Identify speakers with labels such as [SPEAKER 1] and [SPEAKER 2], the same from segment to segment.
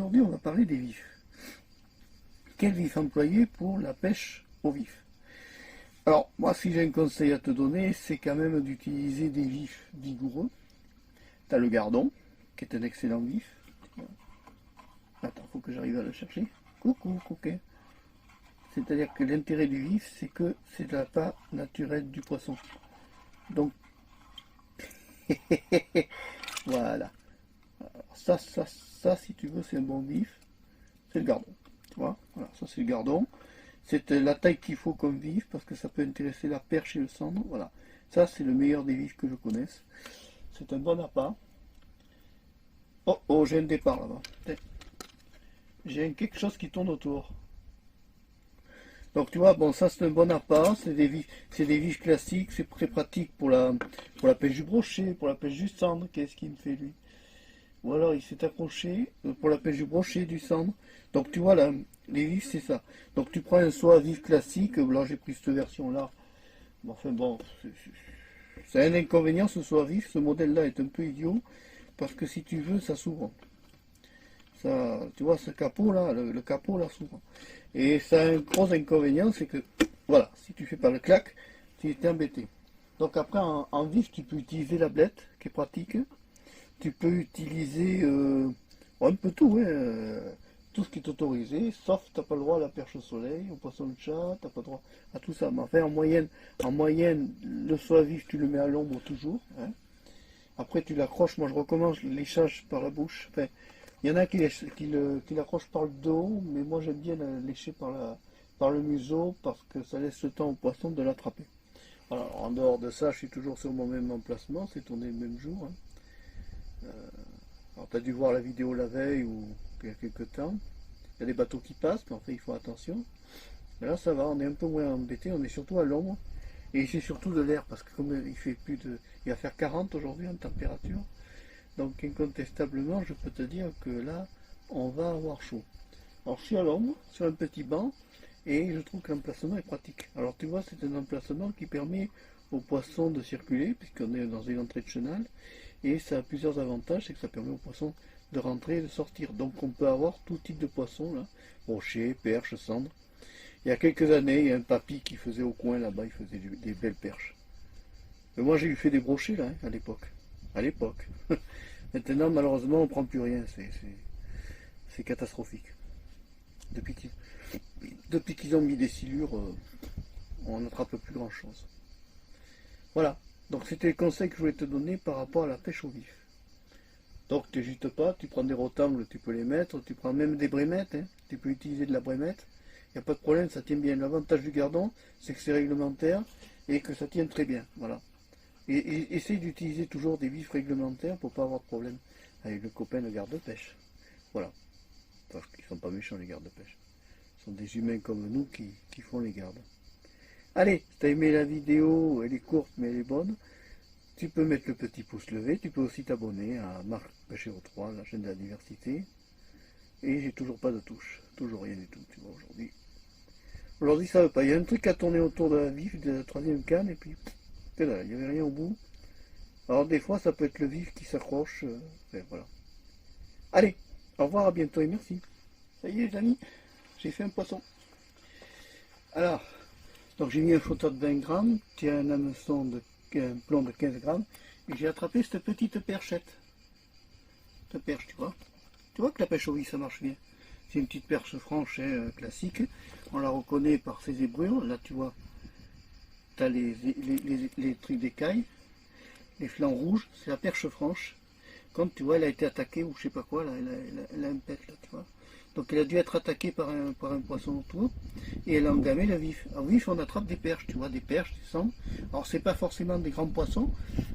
[SPEAKER 1] aujourd'hui, on va parler des vifs. Quel vif employer pour la pêche au vif? Alors, moi, si j'ai un conseil à te donner, c'est quand même d'utiliser des vifs vigoureux. Tu as le gardon, qui est un excellent vif. Attends, faut que j'arrive à le chercher. Coucou, coquet. C'est-à-dire que l'intérêt du vif, c'est que c'est la part naturelle du poisson. Donc, voilà. Alors ça, si tu veux, c'est un bon vif. C'est le gardon. Tu vois, voilà, ça c'est le gardon. C'est la taille qu'il faut comme vif, parce que ça peut intéresser la perche et le cendre. Voilà. Ça, c'est le meilleur des vifs que je connaisse. C'est un bon appât. Oh, oh, j'ai un départ là-bas. J'ai quelque chose qui tourne autour. Donc tu vois, bon, ça c'est un bon appât, c'est des vifs classiques, c'est très pratique pour la pêche du brochet, pour la pêche du cendre. Qu'est-ce qu'il me fait lui? Ou alors il s'est accroché pour la pêche du brochet, du cendre. Donc tu vois là, les vifs c'est ça. Donc tu prends un soie à vif classique, là j'ai pris cette version là. Bon, enfin bon, c'est un inconvénient ce soie à vif, ce modèle là est un peu idiot, parce que si tu veux ça s'ouvre. Ça, tu vois ce capot là, le capot là s'ouvre. Et ça a un gros inconvénient, c'est que, voilà, si tu fais pas le clac, tu es embêté. Donc après, en vif, tu peux utiliser la blette, qui est pratique. Tu peux utiliser un peu tout, hein, tout ce qui est autorisé, sauf tu n'as pas le droit à la perche au soleil, au poisson de chat, tu n'as pas le droit à tout ça. Mais enfin, en moyenne, le soie vif, tu le mets à l'ombre toujours. Hein. Après, tu l'accroches, moi je recommande léchage par la bouche. Enfin, il y en a qui l'accrochent par le dos, mais moi j'aime bien la lécher par le museau parce que ça laisse le temps au poisson de l'attraper. Alors en dehors de ça, je suis toujours sur mon même emplacement, c'est tourné le même jour. Hein. Alors tu as dû voir la vidéo la veille ou il y a quelques temps. Il y a des bateaux qui passent, mais en fait il faut attention. Mais là ça va, on est un peu moins embêté, on est surtout à l'ombre. Et c'est surtout de l'air, parce que comme il va faire 40 aujourd'hui en température. Donc incontestablement, je peux te dire que là, on va avoir chaud. Alors je suis à l'ombre, sur un petit banc, et je trouve que l'emplacement est pratique. Alors tu vois, c'est un emplacement qui permet aux poissons de circuler, puisqu'on est dans une entrée de chenal, et ça a plusieurs avantages, c'est que ça permet aux poissons de rentrer et de sortir. Donc on peut avoir tout type de poissons, là, rocher, perche, cendre. Il y a quelques années, il y a un papy qui faisait au coin là-bas, il faisait des belles perches. Mais moi j'ai eu fait des brochets là, hein, à l'époque. À l'époque. Maintenant, malheureusement, on ne prend plus rien. C'est catastrophique. Depuis qu'ils ont mis des silures, on n'attrape plus grand-chose. Voilà. Donc, c'était le conseil que je voulais te donner par rapport à la pêche au vif. Donc, tu n'hésites pas, tu prends des rotangles, tu peux les mettre, tu prends même des brémettes, hein, tu peux utiliser de la brémette. Il n'y a pas de problème, ça tient bien. L'avantage du gardon, c'est que c'est réglementaire et que ça tient très bien. Voilà. Et essaye d'utiliser toujours des vifs réglementaires pour pas avoir de problème avec le copain le garde-pêche. Voilà. Parce qu'ils sont pas méchants les gardes-pêche. Ce sont des humains comme nous qui font les gardes. Allez, si tu as aimé la vidéo, elle est courte mais elle est bonne, tu peux mettre le petit pouce levé, tu peux aussi t'abonner à Marc Pêcheur 3, la chaîne de la diversité. Et j'ai toujours pas de touche, toujours rien du tout, tu vois, aujourd'hui. Aujourd'hui ça veut pas, il y a un truc à tourner autour de la vif, de la troisième canne, et puis... Là, il n'y avait rien au bout. Alors des fois ça peut être le vif qui s'accroche. Voilà. Allez, au revoir, à bientôt et merci. Ça y est les amis, j'ai fait un poisson. Alors, donc j'ai mis un flotteur de 20 grammes, un hameçon un plomb de 15 grammes, et j'ai attrapé cette petite perchette. Cette perche, tu vois. Tu vois que la pêche au vif ça marche bien. C'est une petite perche franche, hein, classique. On la reconnaît par ses zébrures. Là tu vois. Tu as les trucs d'écailles, les flancs rouges, c'est la perche franche. Quand tu vois, elle a été attaquée ou je sais pas quoi, là, elle a un pet là, tu vois. Donc elle a dû être attaquée par un poisson autour et elle a engamé le vif. En vif, on attrape des perches, tu vois, des perches, des cendres. Alors c'est pas forcément des grands poissons.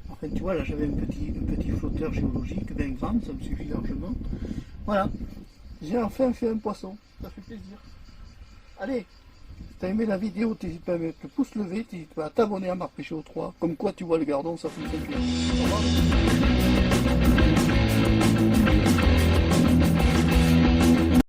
[SPEAKER 1] Enfin, tu vois, là j'avais un petit flotteur géologique, 20 grammes, ça me suffit largement. Voilà, j'ai enfin fait un poisson, ça fait plaisir. Allez! Si tu as aimé la vidéo, n'hésite pas à mettre le pouce levé, n'hésite pas à t'abonner à Marc Pêcheur 3. Comme quoi tu vois le gardon, ça fonctionne bien. Au revoir.